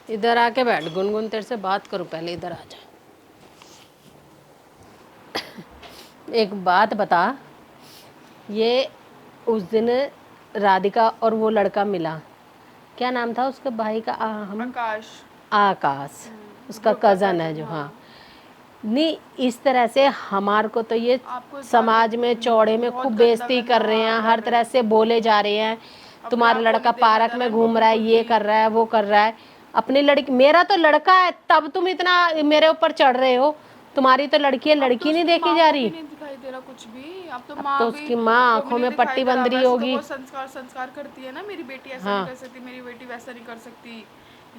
इधर आके बैठ गुनगुन, तेरे से बात करूं, पहले इधर आ जा। एक बात बता, ये उस दिन राधिका और वो लड़का मिला, क्या नाम था उसके भाई का? आकाश, उसका कज़न है जो, हाँ। नहीं, इस तरह से हमार को तो ये समाज में चौड़े में खूब बेइज्जती कर रहे हैं, हर तरह से बोले जा रहे हैं, तुम्हारा लड़का पार्क में घूम रहा है, ये कर रहा है, वो कर रहा है। अपनी लड़की, मेरा तो लड़का है तब तुम इतना मेरे ऊपर चढ़ रहे हो, तुम्हारी तो लड़की है, लड़की नहीं देखी जा रही। नहीं दिखाई दे रहा कुछ भी, अब तो अब माँ तो भी उसकी माँ आंखों में पट्टी बंद रही होगी। वो संस्कार संस्कार करती है ना, मेरी बेटी ऐसा हाँ। नहीं कर सकती, मेरी बेटी वैसा नहीं कर सकती,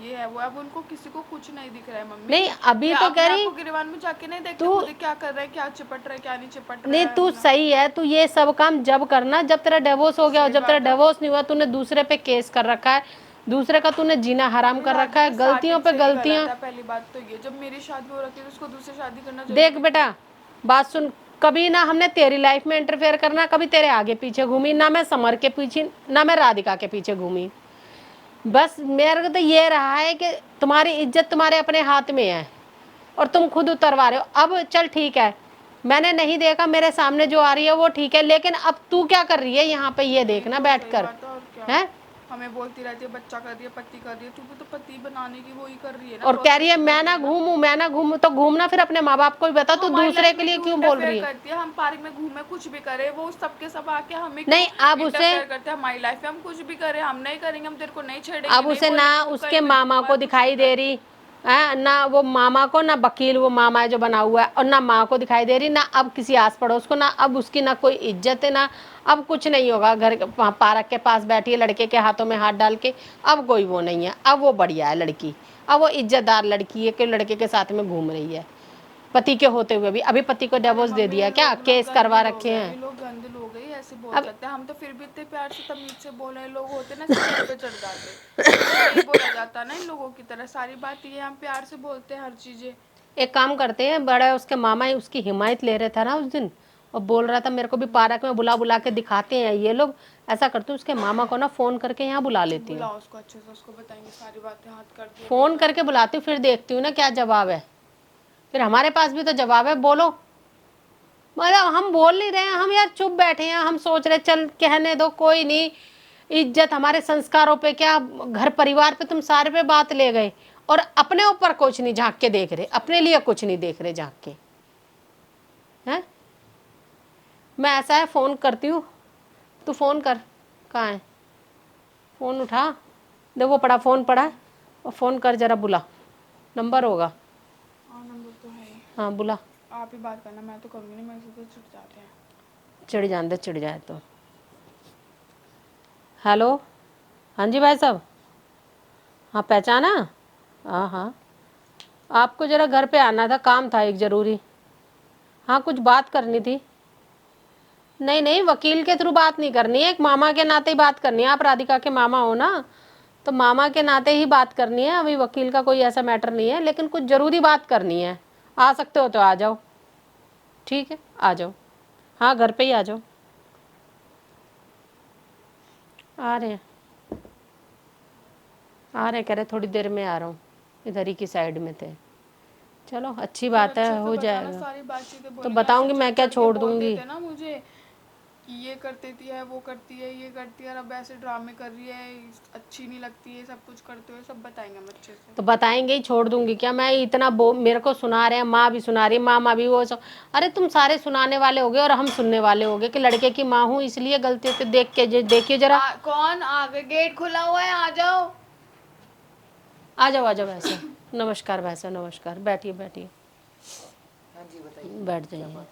ये है वो। अब उनको किसी को कुछ नहीं दिख रहा है मम्मी। नहीं, अभी तो कह रही गिरवान में जाके नहीं देखते तू, खुद क्या कर रहे हैं, क्या चिपट रहे, क्या नहीं चिपट रहे। नहीं तू सही है, तू ये सब काम जब करना जब तेरा डिवोर्स हो गया, और जब तेरा डिवोर्स नहीं हुआ तूने दूसरे पे केस कर रखा है, दूसरे का तूने जीना हराम कर रखा है, गलतियों पे गलतियां। पहली बात तो ये, जब मेरी शादी हो रखी है उसको दूसरी शादी करना। देख बेटा, बात सुन, कभी ना हमने तेरी लाइफ में इंटरफेयर करना, कभी तेरे आगे पीछे घूमी ना, मैं समर के पीछे ना मैं राधिका के पीछे घूमी। बस मेरे को तो ये रहा है कि तुम्हारी इज्जत तुम्हारे अपने हाथ में है और तुम खुद उतरवा रहे हो। अब चल ठीक है, मैंने नहीं देखा, मेरे सामने जो आ रही है वो ठीक है, लेकिन अब तू क्या कर रही है यहाँ पे, ये देखना बैठ कर है। हमें बोलती रहती है बच्चा कर रही है, पति कर रही है, तू भी तो पति बनाने की वो ही कर रही है ना। और कह रही है मैं ना घूमूं, मैं ना घूमूं, तो घूमना फिर अपने माँ बाप को भी बता, तू दूसरे के लिए क्यों बोल रही है? करती है, हम पार्क में घूमे कुछ भी करे, वो सबके सब आके हमें नहीं, अब उसे करते हैं हमारी लाइफ में। हम कुछ भी करे, हम नहीं करेंगे, हम तेरे को नहीं छेड़ेंगे। अब उसे ना उसके मामा को दिखाई दे रही है, ना वो मामा को, ना वकील वो मामा है जो बना हुआ है, और ना माँ को दिखाई दे रही, ना अब किसी आस पड़ोस को, ना अब उसकी ना कोई इज्जत है, ना अब कुछ नहीं होगा। घर पार्क के पास बैठी है लड़के के हाथों में हाथ डाल के, अब कोई वो नहीं है, अब वो बढ़िया है लड़की, अब वो इज्जतदार लड़की है कि लड़के के साथ में घूम रही है, पति के होते हुए भी। अभी पति को डिवोर्स दे दिया, क्या केस करवा रखे हैं। लोग गंदे लोग हैं, ऐसे बोल सकते हैं। हम तो फिर भी इतने प्यार से तमीज से बोल रहे, लोग होते ना सिर पे चढ़ जाते, नहीं बोला जाता ना इन लोगों की तरह। सारी बात ये, हम प्यार से बोलते हैं हर चीजें। एक काम करते हैं, बड़ा उसके मामा ही उसकी हिमायत ले रहे था ना उस दिन, और बोल रहा था मेरे को भी पार्क में बुला बुला के दिखाते हैं ये लोग। ऐसा करती हूँ, उसके मामा को ना फोन करके यहाँ बुला लेती हूँ, उसको अच्छे से, उसको बताएंगे सारी बातें, हाथ कर दिए फोन करके बुलाती हूँ, फिर देखती हूँ ना क्या जवाब है। फिर हमारे पास भी तो जवाब है, बोलो। मतलब हम बोल नहीं रहे हैं, हम यार चुप बैठे हैं, हम सोच रहे चल कहने दो, कोई नहीं, इज्जत हमारे संस्कारों पे, क्या घर परिवार पे तुम सारे पे बात ले गए, और अपने ऊपर कुछ नहीं झांक के देख रहे, अपने लिए कुछ नहीं देख रहे झांक के, हैं? मैं ऐसा है, फोन करती हूँ, तू फोन कर। कहाँ है फोन? उठा दे, वो पड़ा, फोन पड़ा है, और फोन कर जरा, बुला, नंबर होगा। नंबर तो है। हाँ बुला। आप ही बात करना, मैं तो करूँगी नहीं, मेरे से तो चिढ़ जाते हैं। चिढ़ जान दे, चिढ़ जाए तो। हेलो, हाँ जी भाई साहब, हाँ पहचाना? हाँ हाँ, आपको ज़रा घर पे आना था, काम था एक ज़रूरी। हाँ कुछ बात करनी थी। नहीं नहीं, वकील के थ्रू बात नहीं करनी है, एक मामा के नाते ही बात करनी है। आप राधिका के मामा हो ना, तो मामा के नाते ही बात करनी है, अभी वकील का कोई ऐसा मैटर नहीं है, लेकिन कुछ ज़रूरी बात करनी है। आ सकते हो तो आ जाओ। ठीक है, आ जाओ। हाँ घर पे ही आ जाओ। आ रहे हैं, आ रहे, कह रहे थोड़ी देर में आ रहा हूँ, इधर ही की साइड में थे। चलो अच्छी बात है, हो जाएगा। सारी बातचीतें तो बताऊंगी, मैं क्या छोड़ दूंगी? ना मुझे कि ये करती थी है, वो करती है, ये करती है, अब ऐसे ड्रामे कर रही है, अच्छी नहीं लगती है, सब कुछ करते हुए, सब बताएंगे हम अच्छे से। तो बताएंगे ही, छोड़ दूंगी क्या मैं? इतना मेरे को सुना रहे हैं, माँ भी सुना रही, मामा भी, वो सब। अरे तुम सारे सुनाने वाले होगे और हम सुनने वाले होगे कि लड़के की माँ हूँ इसलिए गलती होती। देख के देखिए जरा। कौन आ गए? गेट खुला हुआ है, आ जाओ। आ जाओ आ जाओ वैसे। नमस्कार वैसे, नमस्कार, बैठिए बैठिए। हाँ जी बताइए। बैठ जाइए,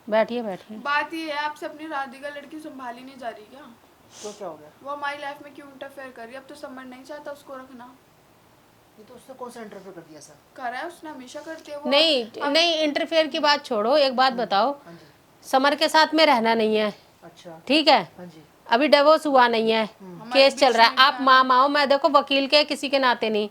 बैठिए बैठिए। बात ये है, आपसे अपनी राधिका लड़की संभाली नहीं जा रही क्या? तो क्या हो गया? वो हमारी लाइफ में क्यों इंटरफेयर कर रही है? अब तो समझ नहीं चाहता उसको रखना। ये तो उसने कौन सा इंटरव्यू कर दिया सर? करा है उसने, हमेशा करती है वो। नहीं नहीं, इंटरफेयर की बात छोड़ो, एक बात बताओ, हाँ जी। समर के साथ में रहना नहीं है, अच्छा ठीक है? हाँ जी। अभी डिवोर्स हुआ नहीं है, केस चल रहा है। आप मामा हो, मैं देखो वकील के किसी के नाते नहीं।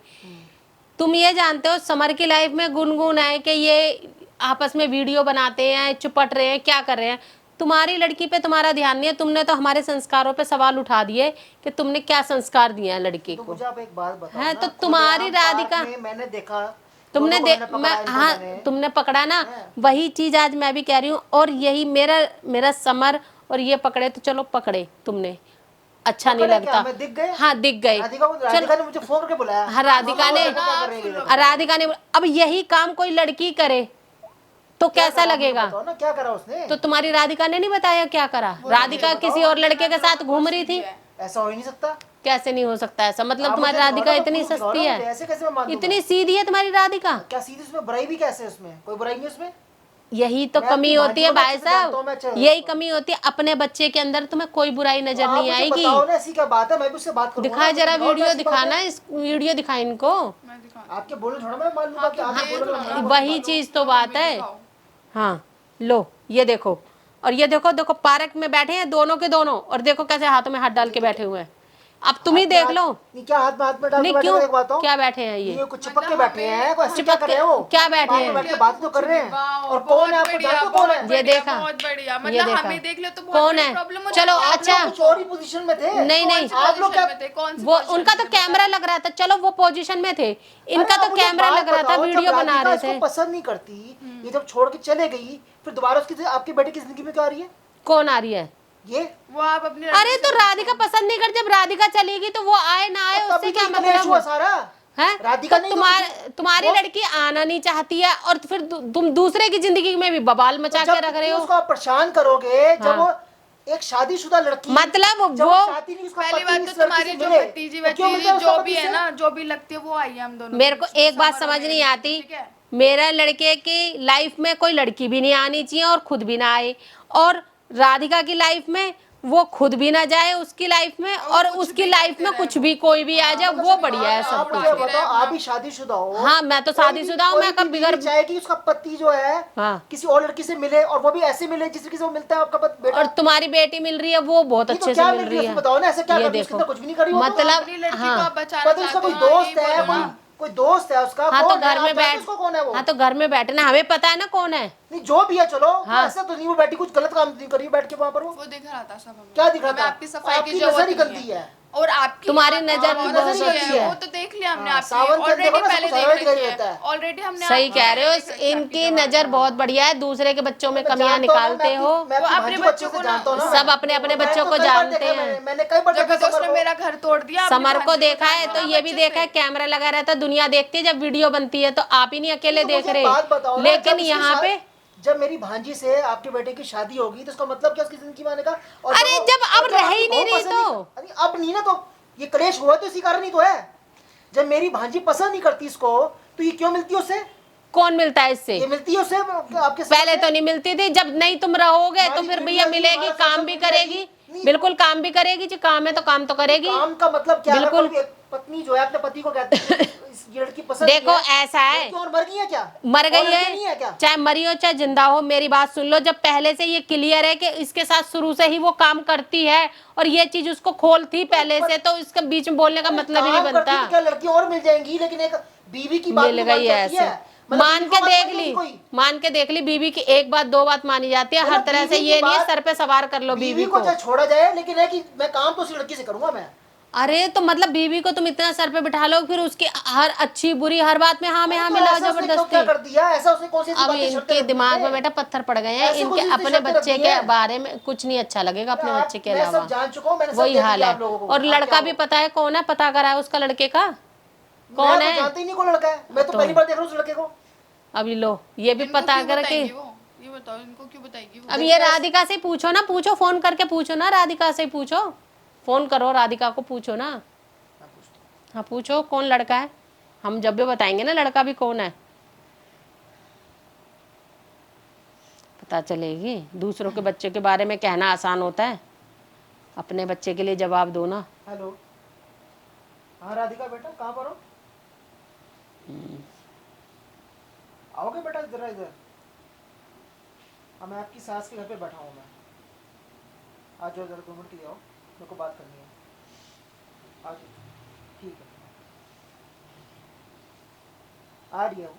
तुम ये जानते हो समर की लाइफ में गुनगुन है कि ये आपस में वीडियो बनाते हैं, चुपट रहे हैं, क्या कर रहे हैं? तुम्हारी लड़की पे तुम्हारा ध्यान नहीं है, तुमने तो हमारे संस्कारों पे सवाल उठा दिए कि तुमने क्या संस्कार दिए हैं लड़की तो को। मुझे आप एक बात बताओ है ना, तो खुलेआम तुम्हारी पार्क राधिका में मैंने देखा, तुमने दोनों को दे मैंने मैं पकड़ा इनको हाँ मैंने। तुमने पकड़ा ना, हैं। वही चीज आज मैं भी कह रही हूँ। और यही मेरा मेरा समर और ये पकड़े तो चलो पकड़े तुमने, अच्छा नहीं पकड़े क्या, लगता। हमें दिख गए? हाँ दिख गए। राधिका ने मुझे फोन करके बुलाया। हाँ राधिका ने, क्या कर रही है ये लोग? राधिका ने, अब यही काम कोई लड़की करे तो क्या कैसा करा, मुझे लगेगा? बताओ ना क्या करा उसने? तो तुम्हारी राधिका ने नहीं बताया क्या करा? राधिका किसी और लड़के के साथ घूम रही थी। ऐसा हो ही नहीं सकता। कैसे नहीं हो सकता ऐसा? मतलब आप तुम्हारी मुझे दिखाओ राधिका ना, इतनी proof दिखाओ सस्ती ना है, मुझे, ऐसे कैसे मैं मान दूंगा? इतनी सीधी है तुम्हारी राधिका? क्या सीधी उसमें बुराई भी कैसे है? उसमें कोई बुराई नहीं है उसमें। यही तो मैं कमी अपनी होती है भांजी को भाई अच्छे से जानता हूँ, मैं साहब, अच्छे- यही कमी होती है। अपने बच्चे के अंदर तुम्हें कोई बुराई तो नजर आप नहीं मुझे आएगी। बताओ ना, ऐसी क्या बात है, मैं भी उससे बात करूंगा दिखा ना, जरा मुझे दिखाओ वीडियो, कैसी बात दिखाना है। इस वीडियो दिखा इनको। मैं दिखा आपके बोलने थोड़ा मैं मान लूंगा कि आप देख बोलोगे लो मैं ना। बोलूंगा। वही चीज तो बात है। हाँ लो ये देखो, और ये देखो, देखो पार्क में बैठे हैं दोनों के दोनों, और देखो कैसे हाथों में हाथ डाल के बैठे हुए हैं। अब तुम ही हाथ में देख हाथ- लो। नहीं, क्या हाथ में हाथ में डाल के नहीं बैठे क्यों, हैं? एक बात बताओ, क्या बैठे हैं ये ये? कुछ चिपक के बैठे हैं, कोई ऐसे चिपक क्या कर रहे हैं वो? के क्या बैठे पार्क में हैं? बैठ के बात तो कर रहे हैं। और कौन है, आपको जानते हो कौन है? ये देखा, बहुत बढ़िया, ये मतलब देखा। हमें देख लो तो कौन है? प्रॉब्लम चलो आप अच्छा, लोग कुछ और ही पोजीशन में थे। नहीं नहीं, आप लोग क्या, वो उनका तो कैमरा लग रहा था, चलो वो पोजीशन में थे, इनका तो कैमरा लग रहा था, वीडियो बना रहे थे। पसंद नहीं करती, ये जब छोड़ के चले गई, फिर दोबारा उसकी आपके बेटे की जिंदगी में क्या आ रही है? कौन आ रही है? ये वो आप अपनी अरे तो राधिका पसंद नहीं कर, जब राधिका चलेगी तो वो आए ना आए उससे तभी क्या तो क्लेश हुआ मतलब सारा। है? राधिका तो नहीं, तुम्हारी लड़की आना नहीं चाहती है, और फिर तुम दूसरे की जिंदगी में भी बवाल मचा के रख रहे हो। उसको आप परेशान करोगे जब हाँ। वो एक शादीशुदा लड़की, मतलब जब वो शादी नहीं, उसका पहली पति बात इस तो लड़की तुम्हारी से जो मिले, भतीजी तो क्यों मिलता है वतीजी उसका जो पति भी है से? ना, जो भी लगती है वो आई है हम दोनों मेरे को एक बात समर और समझ मेरे नहीं बीच में, आती, ठीक है? मेरा लड़के की लाइफ में कोई लड़की भी नहीं आनी चाहिए और खुद भी ना आए, और राधिका की लाइफ में वो खुद भी ना जाए उसकी लाइफ में, और कुछ उसकी भी लाइफ करते में रहे कुछ वो। भी कोई भी आ जाए, वो बढ़िया है सब आप कुछ। मुझे बताओ, आप भी शादीशुदा हो। हाँ, मैं तो कोई शादीशुदा हूँ, कोई मैं कब भी बिगड़- बीवी चाहे कि उसका पति जो है हाँ। किसी और लड़की से मिले, और वो भी ऐसे मिले जिस तरीके से वो मिलता है आपका बेटा। और तुम्हारी बेटी मिल रही है, वो बहुत नहीं तो अच्छे से क्या मिल मिल रही रही है, है। उसको बताओ ना, ऐसे क्या ये कर रही है? उसके देखो, अंदर कुछ भी नहीं कर रही वो तो। मतलब अपनी लड़की को हाँ, आप बचाना पता है उसका चाहते कोई हो, हाँ, दोस्त यही है, बोलो ना। कोई दोस्त है उसका, हाँ तो कौन है? घर आप में जानते बैठ, हो उसको कौन है वो? हाँ तो घर में बैठना, हमें पता है ना कौन है। नहीं जो भी है चलो, तो हाँ। ऐसा तो नहीं वो बैठी कुछ गलत काम नहीं कर रही बैठ के वहाँ पर वो। वो दिख रहा था सब हमें। क्या दिख रहा हमें था? आपकी सफाई की आपकी जरूरत नजर ही नहीं गंदी है। और आपकी तुम्हारी आपकी नजर बहुत नजर अच्छी गंदी है। वो तो देख लिया हमने हाँ, आपकी सावन के ऑलरेडी देखो ना, पहले सब देख सावन रखी दिखाई है देता है। ऑलरेडी हमने सही आपकी कह रहे हो, देख रखी है इनकी आपकी नजर जवान। बहुत बढ़िया है, दूसरे के बच्चों में मैं कमियां जानता हूँ ना, निकालते मैं हो। अपनी वो अपने भांजी को अच्छे बच्चों से को ना- जानता हूँ ना। सब अपने अपने मैंने बच्चों तो को कई बार जानते देखा है, हैं। मैंने कई बार जब देखा भी तो उसने समर को। मेरा घर तोड़ दिया अपनी समर को भांजी देखा है जानते तो हो ये ना भी अच्छे देखा है, से। कैमरा लगा रहता है, दुनिया देखती है जब वीडियो बनती है, तो आप ही नहीं अकेले तो देख मुझे रहे। बात बताओ ना, लेकिन जब इसकी यहाँ पे जब मेरी भांजी से आपके बेटे की शादी होगी तो उसका मतलब क्या उसकी जिंदगी में आने का? और अरे वो- जब अब और रह आपकी ही नहीं बहू रही पसंद तो। अरे अब नहीं ना, तो ये क्लेश हुआ तो इसी कारण ही तो है। जब मेरी भांजी पसंद नहीं करती इसको, तो ये क्यों मिलती है उससे? कौन मिलता है इससे? ये मिलती है उससे आपके साथ पहले में? तो नहीं मिलती थी, जब नहीं तुम रहोगे तो हमारी फिर पीढ़ी भैया अभी, मिलेगी, हमारा काम सोशल भी मीडिया करेगी, नहीं- बिल्कुल काम भी करेगी, जो काम है तो काम तो करेगी। काम का मतलब क्या है? बिल्कुल। अगर कोई एक पत्नी जो है अपने पति को कहती है ये लड़की पसंद देखो नहीं है, ऐसा है, लड़की और मर गई है क्या? मर और गई लड़की नहीं है है, क्या? चाहे मरी हो चाहे जिंदा हो, मेरी बात सुन लो, जब पहले से ये क्लियर है कि इसके साथ शुरू से ही वो काम करती है और ये चीज उसको खोल थी पहले से, तो इसके बीच में बोलने का मतलब ही नहीं काम करती बनता। तो क्या लड़की और मिल जाएंगी, लेकिन एक बीवी की बात मिल नहीं मान गई जाती ऐसे, है। मतलब मान बीवी के को बात देख मानेगी ली, कोई? मान के देख ली, बीवी की एक बात दो बात मानी जाती है हर मतलब तरह से, बीवी ये की नहीं है बात- सर पे सवार कर लो बीवी को। चाहे छोड़ा जाए, लेकिन है कि मैं काम तो उस लड़की से करूंगा मैं। अरे तो मतलब बीवी को तुम इतना सर पे बिठा लो, फिर उसकी हर अच्छी बुरी हर बात में हाँ में हाँ तो मिलाओ ऐसा उसने क्यों जबरदस्ती। क्या कर दिया? ऐसा उसने कौन सी ऐसी अब बातें शर्तें इनके रख दी दिमाग हैं? में बेटा पत्थर पड़ गए हैं, ऐसे इनके कौन सी अपने शर्तें रख बच्चे दी के हैं? बारे में कुछ नहीं अच्छा लगेगा अपने आप- बच्चे के मैं सब अलावा। जान चुका हूं, मैंने सब वही देख हाल लिया है, आप लोगों को। और आप लड़का क्या भी हो? पता है कौन है, पता करा है उसका लड़के का कौन मैं तो है। जानते ही नहीं कौन लड़का है, मैं तो तो- पहली बार देख रहा हूँ उस लड़के को। अभी लो ये भी इनको पता क्यों करके, बताएंगी वो? ये बताओ इनको क्यों बताएगी वो? अब ये राधिका से पूछो ना, पूछो फोन करके पूछो ना, राधिका से पूछो, फोन करो राधिका को पूछो ना। हाँ पूछो कौन लड़का है, हम जब भी बताएंगे ना लड़का भी कौन है, पता चलेगी। दूसरों के बच्चे के बारे में कहना आसान होता है, अपने बच्चे के लिए जवाब दो ना। हेलो, हाँ राधिका बेटा कहाँ पर हो? आओगे बेटा जरा इधर? हाँ मैं आपकी सास के घर पे बैठा हूँ मैं। आ जाओ जरा 2 मिनट के लिए आओ, मेरे को बात करनी है। आ जाओ, ठीक है, आ रही है वो।